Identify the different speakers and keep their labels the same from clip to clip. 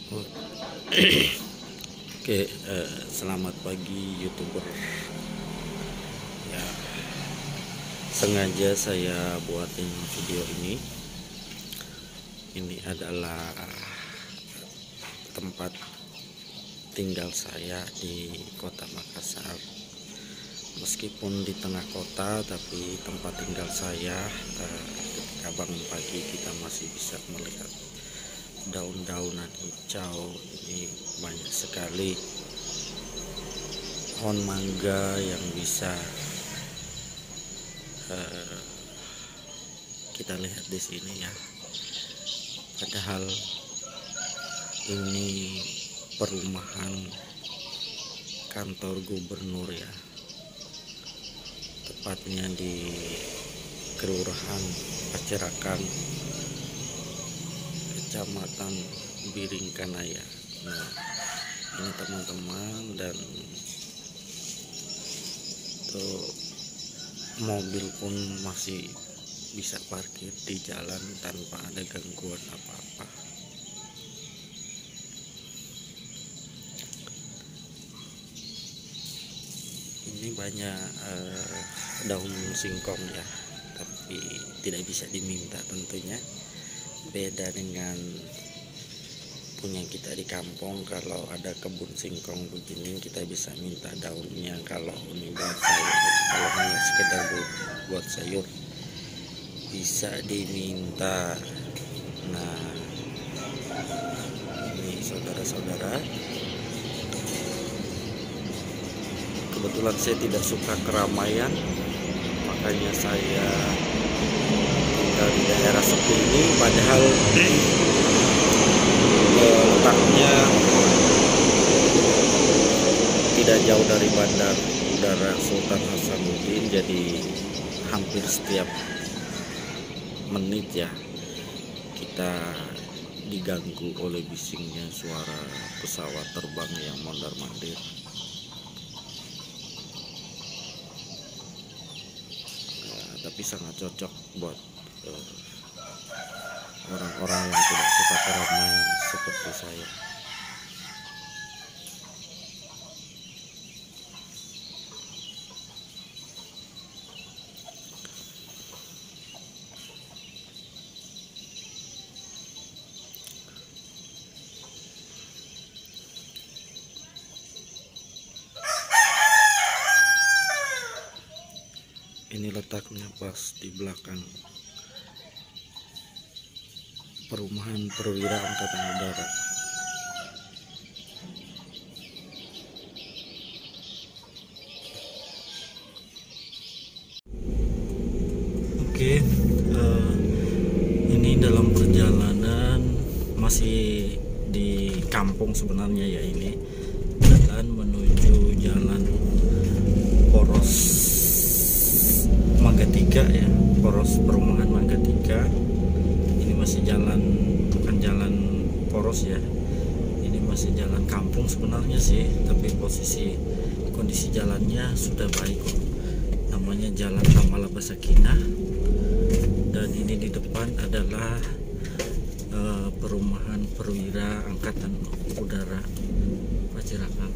Speaker 1: Oke, selamat pagi YouTuber. Ya, sengaja saya buatin video ini. Ini adalah tempat tinggal saya di Kota Makassar. Meskipun di tengah kota, tapi tempat tinggal saya ketika bangun pagi kita masih bisa melihat daun-daunan hijau. Ini banyak sekali pohon mangga yang bisa kita lihat di sini ya. Padahal ini perumahan kantor gubernur ya, tepatnya di Kelurahan Pacerakan, Kecamatan Biringkanaya. Nah, ini teman-teman, dan tuh mobil pun masih bisa parkir di jalan tanpa ada gangguan apa-apa. Ini banyak daun singkong ya, tapi tidak bisa diminta tentunya. Beda dengan punya kita di kampung, kalau ada kebun singkong begini kita bisa minta daunnya. Kalau ini buat sayur, kalau hanya sekedar buat sayur bisa diminta. Nah, ini saudara-saudara, kebetulan saya tidak suka keramaian, makanya saya tinggal di daerah seperti ini. Padahal letaknya tidak jauh dari Bandar Udara Sultan Hasanuddin, jadi hampir setiap menit ya kita diganggu oleh bisingnya suara pesawat terbang yang mondar-mandir. Tapi sangat cocok buat orang-orang yang tidak suka keramaian seperti saya. Ini letaknya pas di belakang perumahan perwira Angkatan Udara. Oke, ini dalam perjalanan masih di kampung sebenarnya ya. Ini jalan menuju jalan poros Mangga 3 ya, poros perumahan Mangga 3. Ini masih jalan, bukan jalan poros ya, ini masih jalan kampung sebenarnya sih, tapi kondisi jalannya sudah baik kok. Namanya Jalan Tamala Basakinah, dan ini di depan adalah perumahan perwira Angkatan Udara Pacerakan.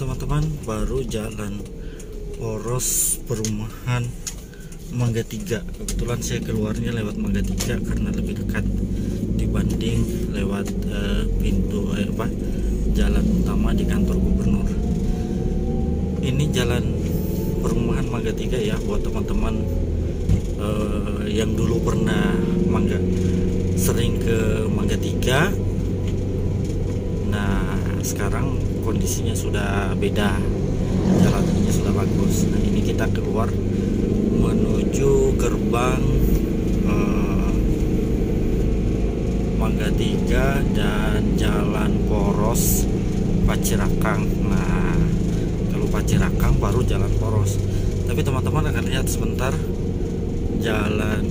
Speaker 1: Teman-teman, baru jalan poros perumahan Mangga 3. Kebetulan saya keluarnya lewat Mangga 3 karena lebih dekat dibanding lewat pintu jalan utama di kantor gubernur. Ini jalan perumahan Mangga 3 ya, buat teman-teman yang dulu pernah sering ke Mangga 3. Nah, sekarang kondisinya sudah beda, jalannya sudah bagus. Nah, ini kita keluar menuju gerbang Mangga 3 dan Jalan Poros Pacirakang. Nah, kalau Pacirakang baru Jalan Poros. Tapi teman-teman akan lihat sebentar, Jalan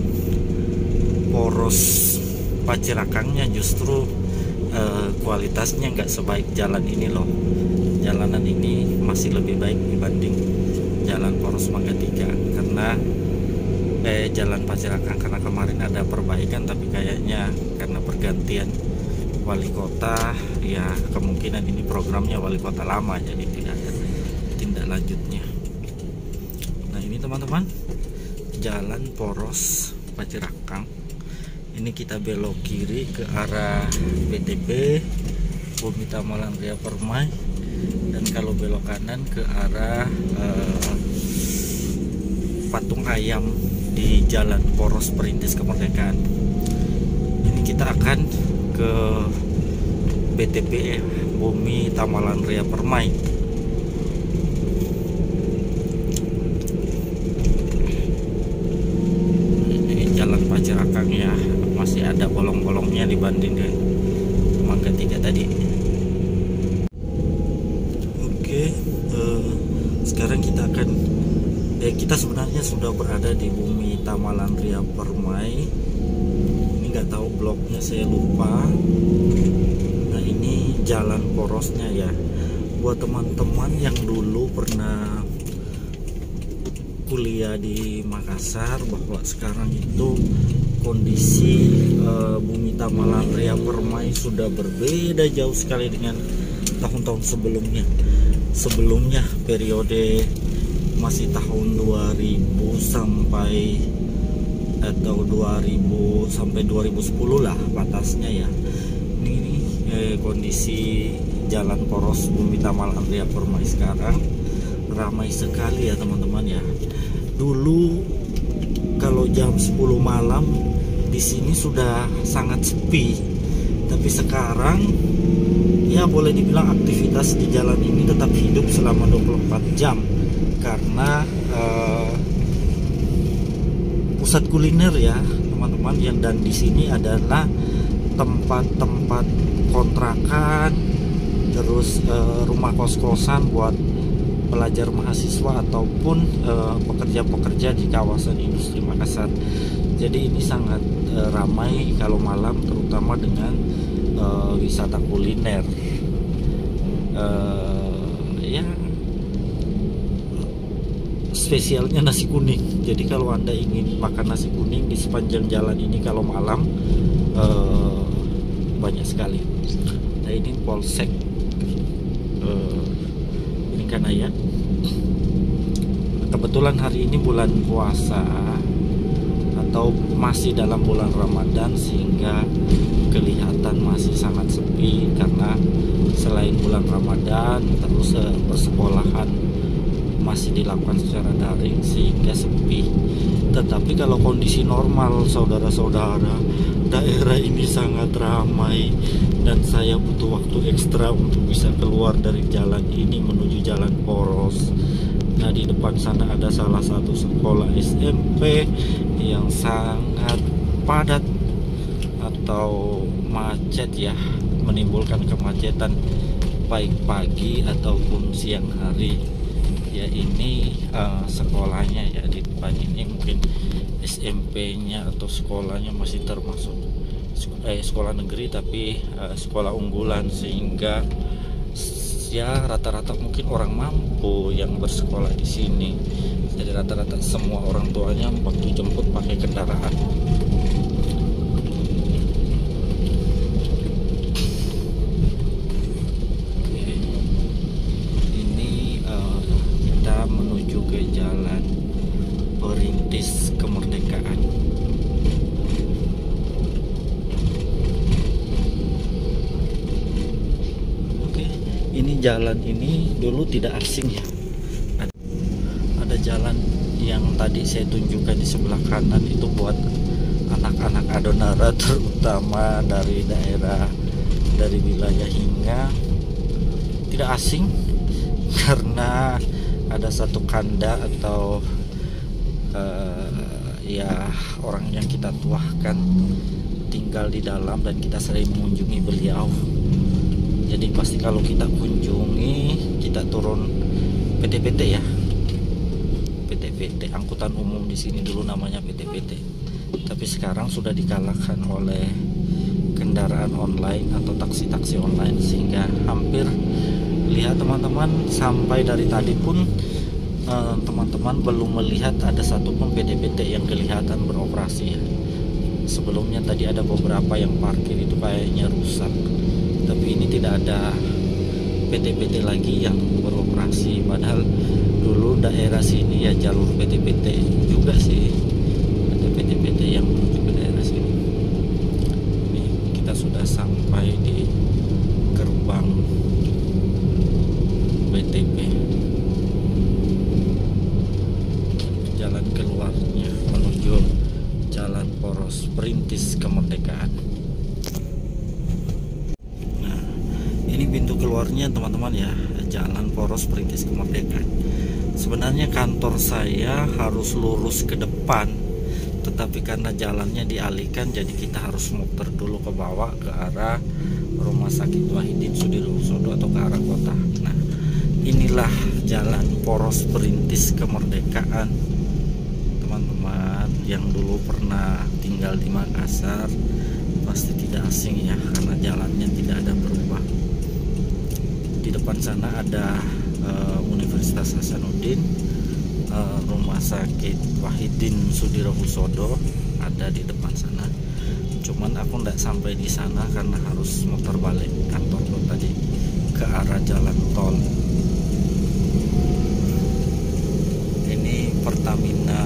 Speaker 1: Poros Pacirakangnya justru kualitasnya nggak sebaik jalan ini loh. Jalanan ini masih lebih baik dibanding Jalan Poros Mangga 3 karena Jalan Pacirakang, karena kemarin ada perbaikan, tapi kayaknya karena pergantian wali kota ya kemungkinan ini programnya wali kota lama, jadi tidak ada tindak lanjutnya. Nah, ini teman-teman Jalan Poros Pacirakang. Ini kita belok kiri ke arah BTP Bumi Tamalan Ria Permai, dan kalau belok kanan ke arah Patung Ayam di Jalan Poros Perintis Kemerdekaan. Ini kita akan ke BTP Bumi Tamalan Ria Permai. Ini Jalan Pacirakang ya, masih ada bolong-bolongnya dibanding dengan Mangga 3 tadi. Oke, sekarang kita akan kita sebenarnya sudah berada di Bumi Tamalan Ria Permai. Ini nggak tahu bloknya, saya lupa. Nah, ini Jalan Porosnya ya. Buat teman-teman yang dulu pernah kuliah di Makassar, bahwa sekarang itu kondisi Bumi Tamalan Ria Permai sudah berbeda jauh sekali dengan tahun-tahun sebelumnya. Sebelumnya periode masih tahun 2000 sampai atau 2000 sampai 2010 lah batasnya ya. Ini kondisi Jalan Poros Bumi Tamalan Ria Permai sekarang ramai sekali ya teman-teman ya. Dulu kalau jam 10 malam di sini sudah sangat sepi, tapi sekarang ya boleh dibilang aktivitas di jalan ini tetap hidup selama 24 jam karena pusat kuliner ya teman-teman, yang dan di sini adalah tempat-tempat kontrakan, terus rumah kos-kosan buat pelajar mahasiswa ataupun pekerja-pekerja di kawasan industri Makassar. Jadi ini sangat ramai kalau malam, terutama dengan wisata kuliner. Ya spesialnya nasi kuning. Jadi kalau Anda ingin makan nasi kuning di sepanjang jalan ini kalau malam banyak sekali. Nah, ini Polsek ini karena ya kebetulan hari ini bulan puasa atau masih dalam bulan Ramadan, sehingga kelihatan masih sangat sepi karena selain bulan Ramadan terus persekolahan masih dilakukan secara daring sehingga sepi. Tetapi kalau kondisi normal saudara-saudara, daerah ini sangat ramai dan saya butuh waktu ekstra untuk bisa keluar dari jalan ini menuju Jalan Poros. Nah, di depan sana ada salah satu sekolah SMP yang sangat padat atau macet ya, menimbulkan kemacetan baik pagi ataupun siang hari. Ya, ini sekolahnya ya, di depan ini mungkin SMP-nya atau sekolahnya masih termasuk sekolah negeri, tapi sekolah unggulan, sehingga ya rata-rata mungkin orang mampu yang bersekolah di sini. Jadi rata-rata semua orang tuanya waktu jemput pakai kendaraan. Menuju ke Jalan Perintis Kemerdekaan. Oke, ini jalan ini dulu tidak asing ya. Ada jalan yang tadi saya tunjukkan di sebelah kanan itu buat anak-anak Adonara, terutama dari wilayah Hingga. Tidak asing karena ada satu kanda atau ya orang yang kita tuahkan tinggal di dalam dan kita sering mengunjungi beliau. Jadi pasti kalau kita kunjungi, kita turun PT-PT ya, PT-PT angkutan umum di sini dulu namanya PT-PT, tapi sekarang sudah dikalahkan oleh kendaraan online atau taksi-taksi online, sehingga hampir lihat teman-teman sampai dari tadi pun teman-teman belum melihat ada satupun PT-PT yang kelihatan beroperasi ya. Sebelumnya tadi ada beberapa yang parkir itu kayaknya rusak, tapi ini tidak ada PT-PT lagi yang beroperasi. Padahal dulu daerah sini ya jalur PT-PT juga sih, ada PT-PT yang menuju ke daerah sini. Ini kita sudah sampai di gerbang BTP, jalan keluarnya menuju Jalan Poros Perintis Kemerdekaan. Nah, ini pintu keluarnya teman-teman ya, Jalan Poros Perintis Kemerdekaan. Sebenarnya kantor saya harus lurus ke depan, tetapi karena jalannya dialihkan, jadi kita harus muter dulu ke bawah ke arah Rumah Sakit Wahidin Sudirohusodo atau ke arah kota. Nah, inilah Jalan Poros Perintis Kemerdekaan. Teman-teman yang dulu pernah tinggal di Makassar pasti tidak asing ya, karena jalannya tidak ada berubah. Di depan sana ada Universitas Hasanuddin, Rumah Sakit Wahidin Sudirohusodo ada di depan sana. Cuman aku tidak sampai di sana karena harus muter balik kantor tadi ke arah jalan tol. Ini Pertamina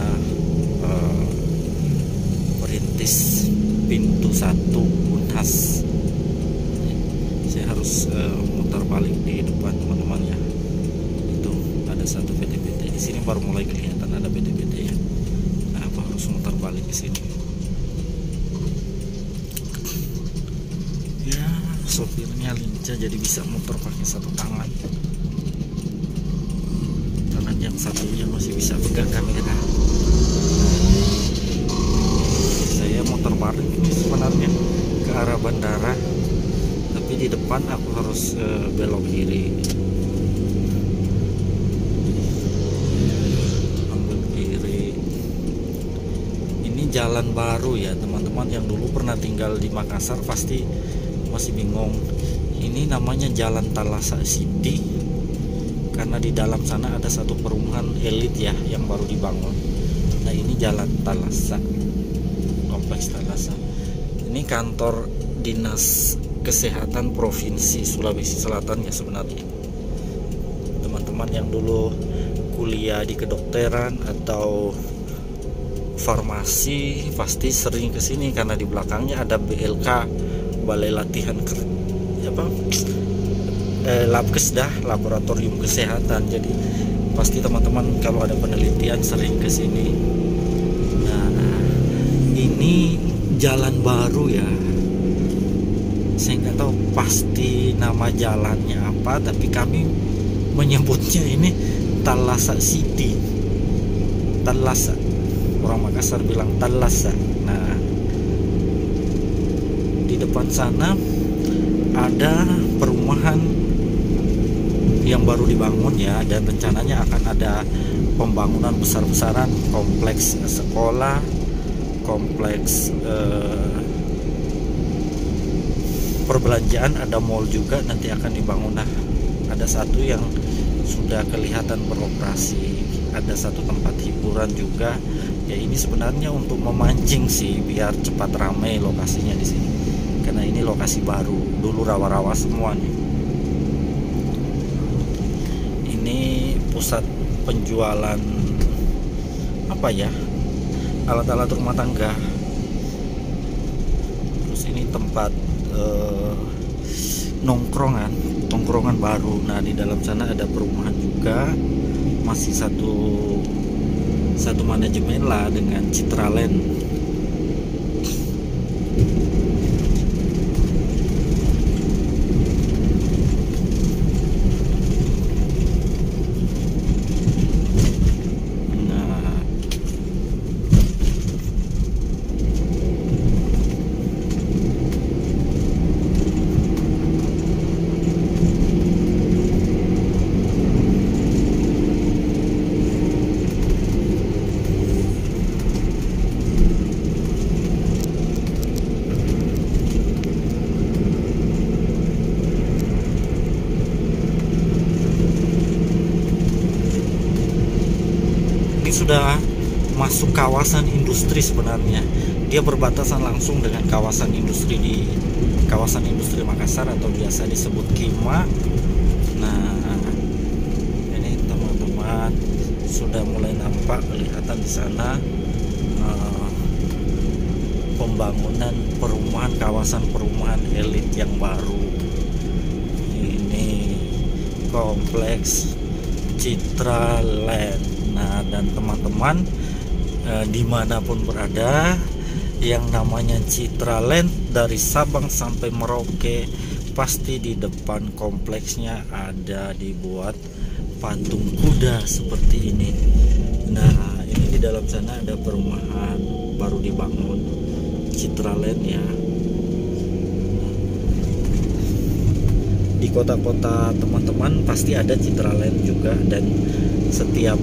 Speaker 1: Perintis pintu 1 Unhas. Saya harus muter balik di depan teman-teman ya. Itu ada satu PT-PT di sini, baru mulai kelihatan ada PT-PT ya. Nah, aku harus muter balik ke sini. Ya, sopirnya lincah jadi bisa muter pakai satu tangan. Tangan yang satunya masih bisa pegang kamera. Saya muter balik ini sebenarnya ke arah bandara, tapi di depan aku harus belok kiri, ambil kiri. Ini jalan baru ya teman-teman, yang dulu pernah tinggal di Makassar pasti masih bingung. Ini namanya Jalan Thalassa City karena di dalam sana ada satu perumahan elit ya yang baru dibangun. Nah, ini Jalan Thalassa, Kompleks Thalassa. Ini kantor Dinas Kesehatan Provinsi Sulawesi Selatan ya sebenarnya. Teman-teman yang dulu kuliah di kedokteran atau farmasi pasti sering ke sini karena di belakangnya ada BLK, Balai Latihan Labkesda, Laboratorium Kesehatan. Jadi pasti teman-teman kalau ada penelitian sering ke sini. Nah, ini jalan baru ya. Saya nggak tahu pasti nama jalannya apa, tapi kami menyebutnya ini Thalassa City. Thalassa. Orang Makassar bilang Thalassa. Nah, di depan sana ada perumahan yang baru dibangun ya, dan rencananya akan ada pembangunan besar-besaran, kompleks sekolah, kompleks perbelanjaan, ada mall juga nanti akan dibangun. Nah, ada satu yang sudah kelihatan beroperasi, ada satu tempat hiburan juga ya. Ini sebenarnya untuk memancing sih biar cepat ramai lokasinya di sini, karena ini lokasi baru, dulu rawa-rawa semua nih. Ini pusat penjualan apa ya, alat-alat rumah tangga. Terus ini tempat nongkrongan baru. Nah, di dalam sana ada perumahan juga, masih satu manajemen lah dengan Citraland.
Speaker 2: sudah masuk kawasan industri sebenarnya. Dia berbatasan langsung dengan kawasan industri di kawasan industri Makassar atau biasa disebut Kima. Nah, ini teman-teman sudah mulai nampak kelihatan di sana pembangunan perumahan, kawasan perumahan elit yang baru. Ini kompleks Citra Land. Nah, dan teman-teman dimanapun berada, yang namanya Citra Land dari Sabang sampai Merauke, pasti di depan kompleksnya ada dibuat patung kuda seperti ini. Nah, ini di dalam sana ada perumahan baru dibangun, Citra Land ya. Di kota-kota teman-teman pasti ada Citra Land juga, dan setiap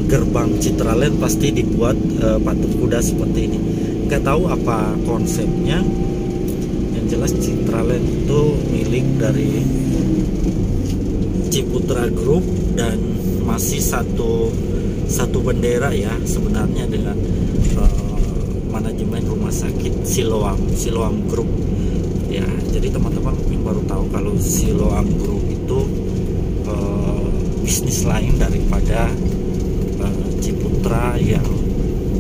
Speaker 2: gerbang Citra Land pasti dibuat patung kuda seperti ini. Nggak tahu apa konsepnya, yang jelas Citra Land itu milik dari Ciputra Group dan masih satu bendera ya sebenarnya dengan manajemen rumah sakit Siloam Group ya. Jadi teman-teman mungkin baru tahu kalau Siloam Group itu bisnis lain daripada Ciputra yang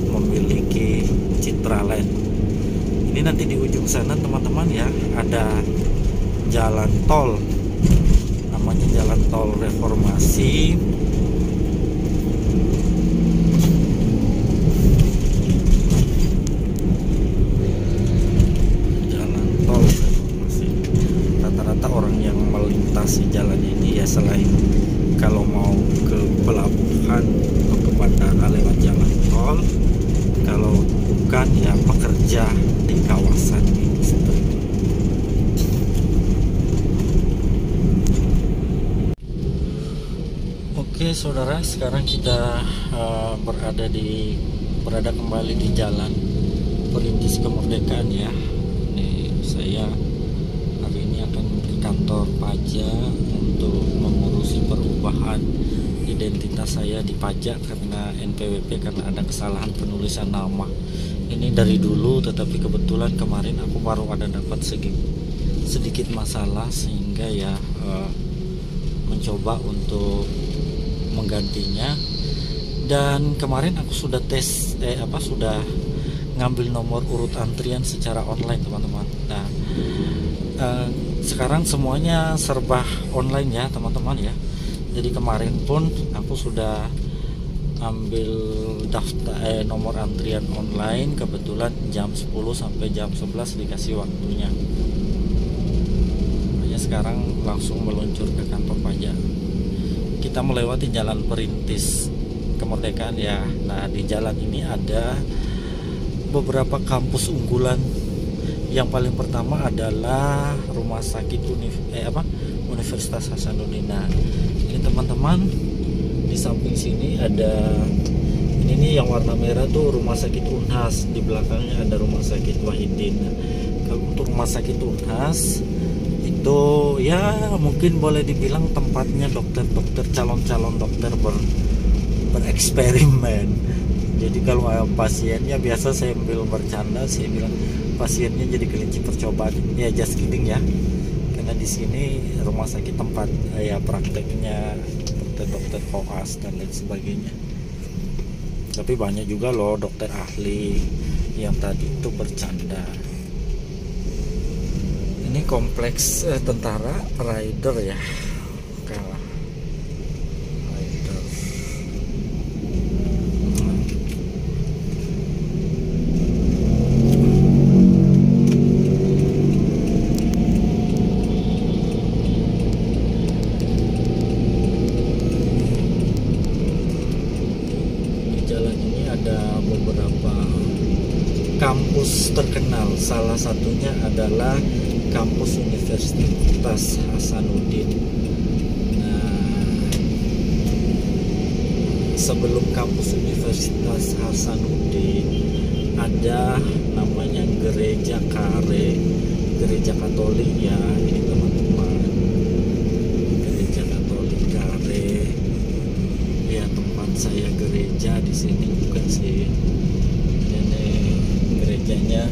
Speaker 2: memiliki Citra Land. Ini nanti di ujung sana teman-teman ya ada jalan tol, namanya jalan tol Reformasi. Jalan tol Reformasi. Rata-rata orang yang melintasi jalan ini ya, selain kalau mau ke pelabuhan atau ke bandara lewat jalan tol, kalau bukan ya pekerja di kawasan industri. Oke saudara, sekarang kita berada kembali di Jalan Perintis Kemerdekaan ya. Nih, saya hari ini akan ke kantor pajak untuk mengurusi perubahan identitas saya di pajak karena NPWP, karena ada kesalahan penulisan nama. Ini dari dulu, tetapi kebetulan kemarin aku baru ada dapat sedikit masalah sehingga ya mencoba untuk menggantinya. Dan kemarin aku sudah sudah ngambil nomor urut antrian secara online teman-teman. Nah, sekarang semuanya serba online ya teman-teman ya. Jadi kemarin pun aku sudah ambil nomor antrian online, kebetulan jam 10 sampai jam 11 dikasih waktunya. Makanya sekarang langsung meluncur ke kantor pajak. Kita melewati Jalan Perintis Kemerdekaan ya. Nah, di jalan ini ada beberapa kampus unggulan. Yang paling pertama adalah Rumah Sakit Universitas Hasanuddin. Nah, ini teman-teman, di samping sini ada ini nih yang warna merah tuh Rumah Sakit Unhas, di belakangnya ada Rumah Sakit Wahidin. Kalau untuk Rumah Sakit Unhas itu ya mungkin boleh dibilang tempatnya dokter-dokter, calon-calon dokter bereksperimen. Jadi kalau pasiennya, biasa saya ambil bercanda, saya bilang pasiennya jadi kelinci percobaan. Ya just kidding ya. Karena di sini rumah sakit tempat ya prakteknya dokter koas dan lain sebagainya. Tapi banyak juga loh dokter ahli yang tadi itu bercanda. Ini kompleks tentara Rider ya. Rider. Di jalan ini ada beberapa kampus terkenal. Salah satunya adalah kampus Universitas Hasanuddin. Nah, sebelum kampus Universitas Hasanuddin ada namanya Gereja Kare, gereja Katolik ya. Ini teman-teman, gereja Katolik Kare ya, tempat saya gereja di sini, bukan sih. Ini gerejanya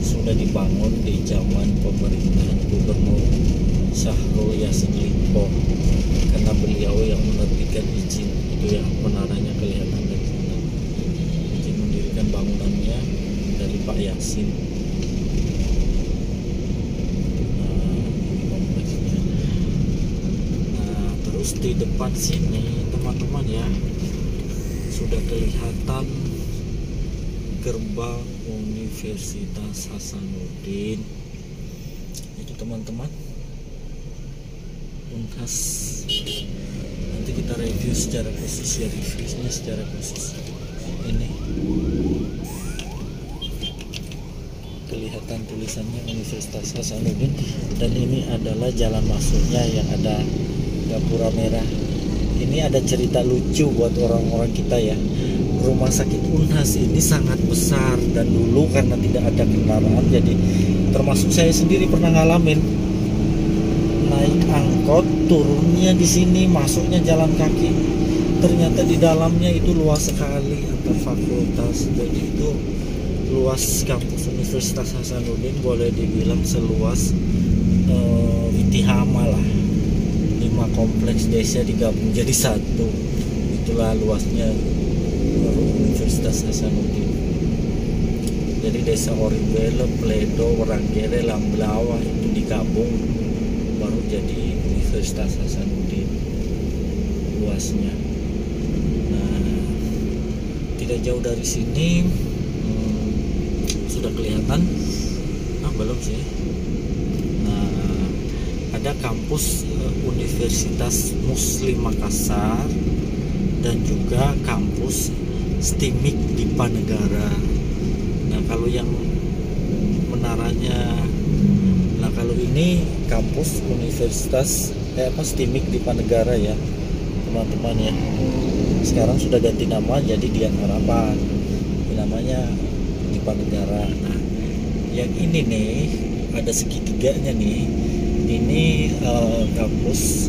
Speaker 2: sudah dibangun di zaman pemerintahan Gubernur Syahrul Yassin Limpo, karena beliau yang menerbitkan izin. Itu yang menaranya kelihatan dari sana, izin mendirikan bangunannya dari Pak Yasin. Terus di depan sini teman-teman ya, sudah kelihatan gerbang Universitas Hasanuddin. Itu teman-teman, Unhas. Nanti kita review secara khusus ya, reviewnya secara khusus. Ini kelihatan tulisannya Universitas Hasanuddin, dan ini adalah jalan masuknya yang ada gapura merah. Ini ada cerita lucu buat orang-orang kita ya. Rumah sakit Unhas ini sangat besar, dan dulu karena tidak ada kendaraan, jadi termasuk saya sendiri pernah ngalamin naik angkot, turunnya di sini, masuknya jalan kaki. Ternyata di dalamnya itu luas sekali antar fakultas. Jadi itu luas kampus Universitas Hasanuddin, boleh dibilang seluas Witihama lah. 5 kompleks desa digabung jadi satu. Itulah luasnya Universitas Hasanuddin. Jadi desa Orimbele, Pledo, Waranggere, Lamblawa itu digabung baru jadi Universitas Hasanuddin luasnya. Nah, tidak jauh dari sini sudah kelihatan, belum sih. Ada kampus Universitas Muslim Makassar dan juga kampus STIMIK Dipanegara. Nah, kalau yang menaranya, kalau ini kampus Universitas STIMIK Dipanegara ya teman-teman ya. Sekarang sudah ganti nama jadi Dian Harapan, namanya Dipanegara. Nah, yang ini nih ada segitiganya nih. Ini kampus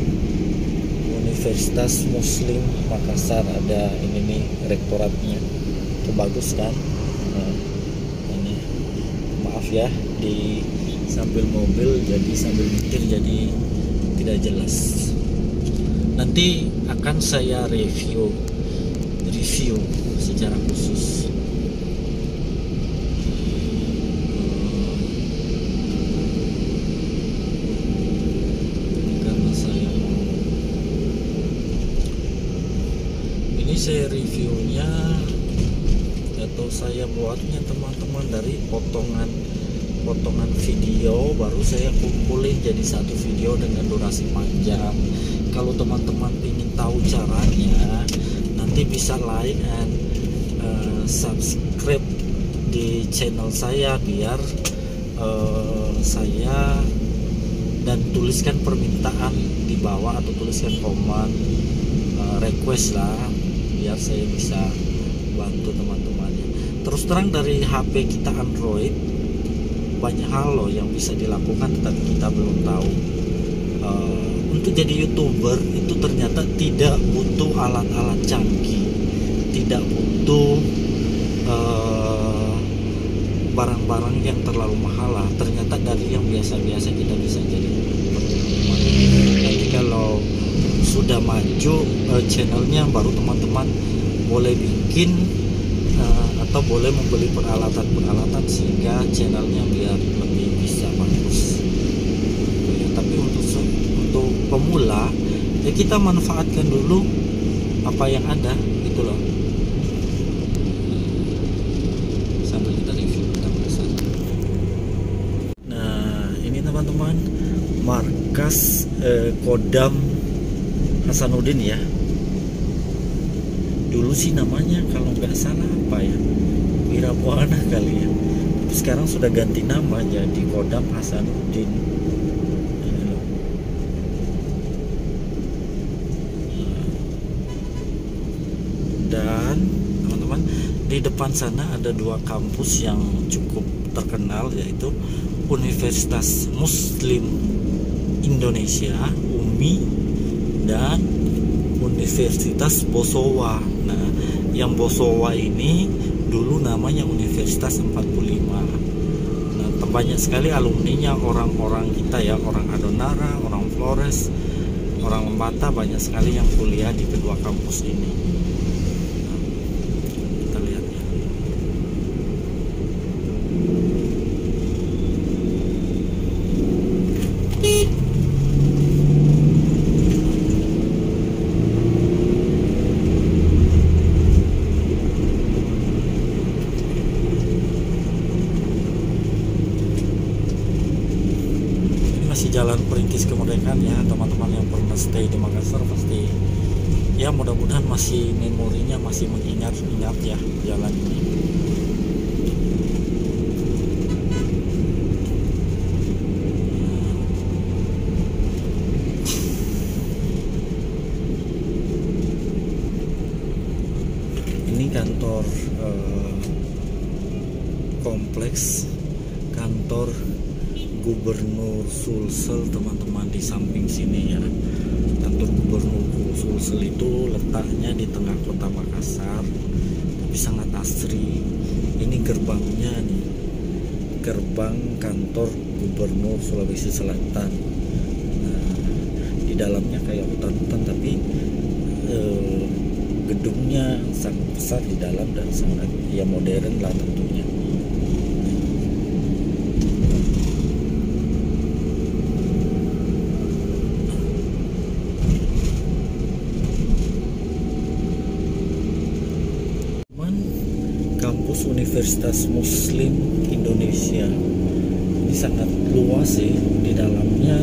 Speaker 2: Universitas Muslim Makassar, ada ini nih rektoratnya. Itu bagus kan? Ini maaf ya, di sambil mobil jadi sambil nyetir jadi tidak jelas. Nanti akan saya review secara khusus. Saya reviewnya atau saya buatnya teman-teman dari potongan video, baru saya kumpulin jadi satu video dengan durasi panjang. Kalau teman-teman ingin tahu caranya, nanti bisa like and subscribe di channel saya, biar saya dan tuliskan permintaan di bawah atau tuliskan komen request lah, biar saya bisa bantu teman-temannya. Terus terang dari HP kita Android banyak hal loh yang bisa dilakukan, tetapi kita belum tahu. Untuk jadi YouTuber itu ternyata tidak butuh alat-alat canggih, tidak butuh barang-barang yang terlalu mahal lah. Ternyata dari yang biasa-biasa kita bisa jadi YouTuber. Nanti kalau sudah maju channelnya, baru teman-teman boleh bikin atau boleh membeli peralatan sehingga channelnya biar lebih bisa bagus. Tapi untuk pemula ya kita manfaatkan dulu apa yang ada gitu loh, sambil kita review kita penasaran. Nah, ini teman-teman markas Kodam Hasanuddin ya. Dulu sih namanya kalau nggak salah apa ya, Wirabuana kali ya. Sekarang sudah ganti nama jadi Kodam Hasanuddin. Dan teman-teman, di depan sana ada 2 kampus yang cukup terkenal, yaitu Universitas Muslim Indonesia (UMI) dan Universitas Bosowa. Nah, yang Bosowa ini dulu namanya Universitas 45. Nah, banyak sekali alumninya orang-orang kita ya, orang Adonara, orang Flores, orang Lembata, banyak sekali yang kuliah di kedua kampus ini. Nah, kita lihat ya. Jalan Perintis Kemerdekaan ya, teman-teman yang pernah stay di Makassar pasti ya, mudah-mudahan masih memorinya masih mengingat-ingat ya jalan ini. Ini kantor kompleks kantor Gubernur Sulsel, teman-teman, di samping sini ya. Kantor Gubernur Sulsel itu letaknya di tengah kota Makassar, tapi sangat asri. Ini gerbangnya nih, gerbang kantor Gubernur Sulawesi Selatan. Nah, di dalamnya kayak hutan-hutan, tapi gedungnya sangat besar di dalam dan sangat ya modern lah tentunya. Kampus Universitas Muslim Indonesia ini sangat luas sih, di dalamnya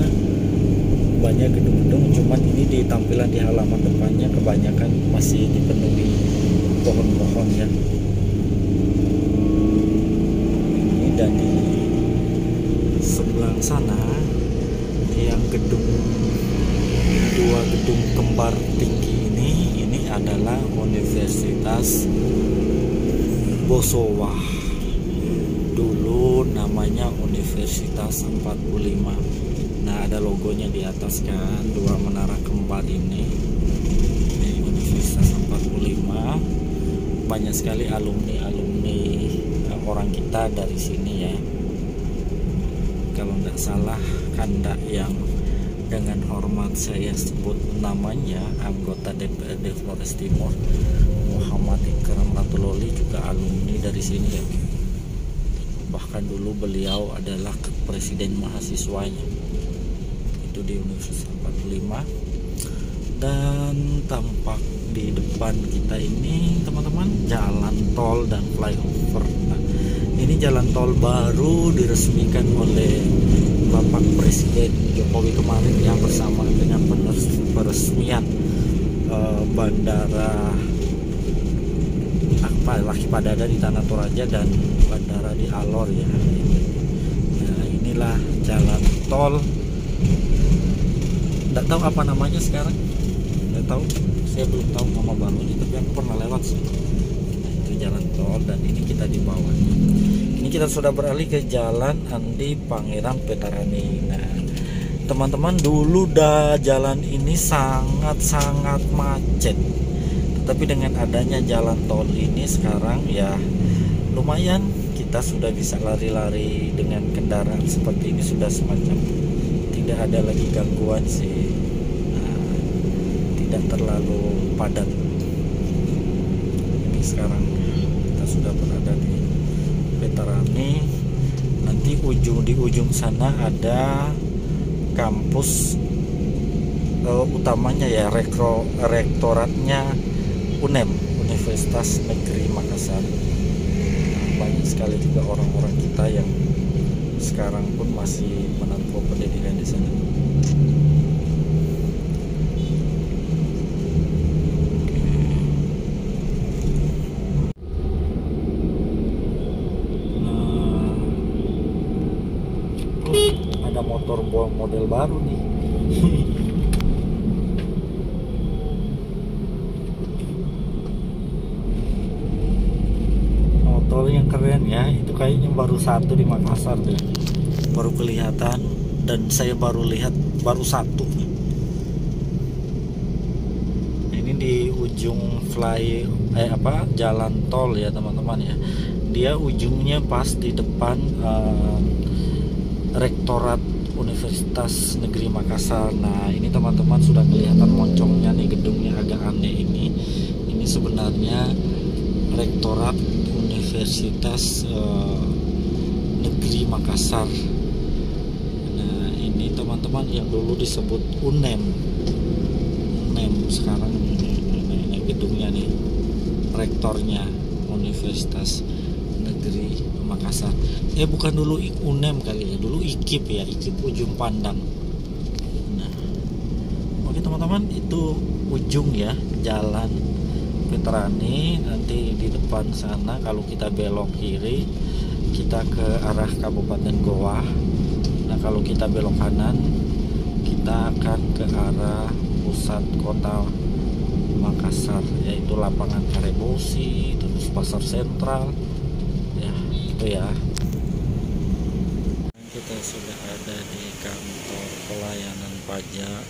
Speaker 2: banyak gedung-gedung, cuman ini di tampilan di halaman depannya kebanyakan masih dipenuhi pohon-pohon ya. Ini dan di sebelah sana yang dua gedung kembar tinggi ini adalah Universitas Bosowa. Dulu namanya Universitas 45. Nah, ada logonya di atas kan, dua menara kembar ini. Ini Universitas 45. Banyak sekali alumni orang kita dari sini ya. Kalau tidak salah, Kandak yang dengan hormat saya sebut namanya, anggota DPRD Flores Timur, Muhammad Ikram Ratuloli, juga alumni dari sini ya. Bahkan dulu beliau adalah presiden mahasiswanya itu di Universitas 45. Dan tampak di depan kita ini, teman-teman, jalan tol dan flyover. Nah, ini jalan tol baru diresmikan oleh Bapak Presiden Jokowi kemarin yang bersama dengan peresmian bandara Laki Padada di Tanah Toraja dan bandara di Alor ya. Nah, inilah jalan tol. Tidak tahu apa namanya sekarang, tidak tahu, saya belum tahu nama barunya, tapi aku pernah lewat sih. Nah, itu jalan tol dan ini kita di bawahnya. Ini kita sudah beralih ke Jalan Andi Pangeran Petarani. Nah, teman-teman, dulu jalan ini sangat-sangat macet. Tapi dengan adanya jalan tol ini sekarang ya lumayan, kita sudah bisa lari-lari dengan kendaraan seperti ini, sudah semacam tidak ada lagi gangguan sih. Nah, tidak terlalu padat. Ini sekarang kita sudah berada di Petarani. Nanti di ujung sana ada kampus utamanya ya, rektoratnya UNEM, Universitas Negeri Makassar. Nah, banyak sekali juga orang-orang kita yang sekarang pun masih menempuh pendidikan di sana. Nah, ada motor model baru nih. Yang keren ya, itu kayaknya baru satu di Makassar deh, baru kelihatan, dan saya baru lihat baru satu nih. ujung jalan tol ya teman-teman ya. Dia ujungnya pas di depan Rektorat Universitas Negeri Makassar. Nah ini teman-teman sudah kelihatan moncongnya nih, gedungnya agak aneh ini. Ini sebenarnya Rektorat Universitas Negeri Makassar. Nah ini teman-teman yang dulu disebut UNEM. Sekarang ini gedungnya nih, rektornya Universitas Negeri Makassar. Bukan dulu UNEM kali ya, dulu IKIP ya, IKIP Ujung Pandang. Nah oke teman-teman, itu ujung ya jalan Veterani. Nanti di depan sana kalau kita belok kiri kita ke arah Kabupaten Goa. Nah kalau kita belok kanan kita akan ke arah pusat kota Makassar, yaitu lapangan Karebosi, terus pasar sentral ya, itu ya. Kita sudah ada di kantor pelayanan pajak.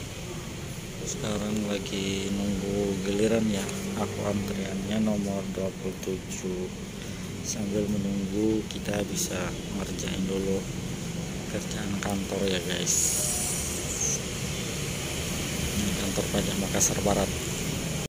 Speaker 2: Sekarang lagi nunggu giliran ya, aku antriannya nomor 27. Sambil menunggu kita bisa ngerjain dulu kerjaan kantor ya guys. Ini kantor pajak Makassar Barat.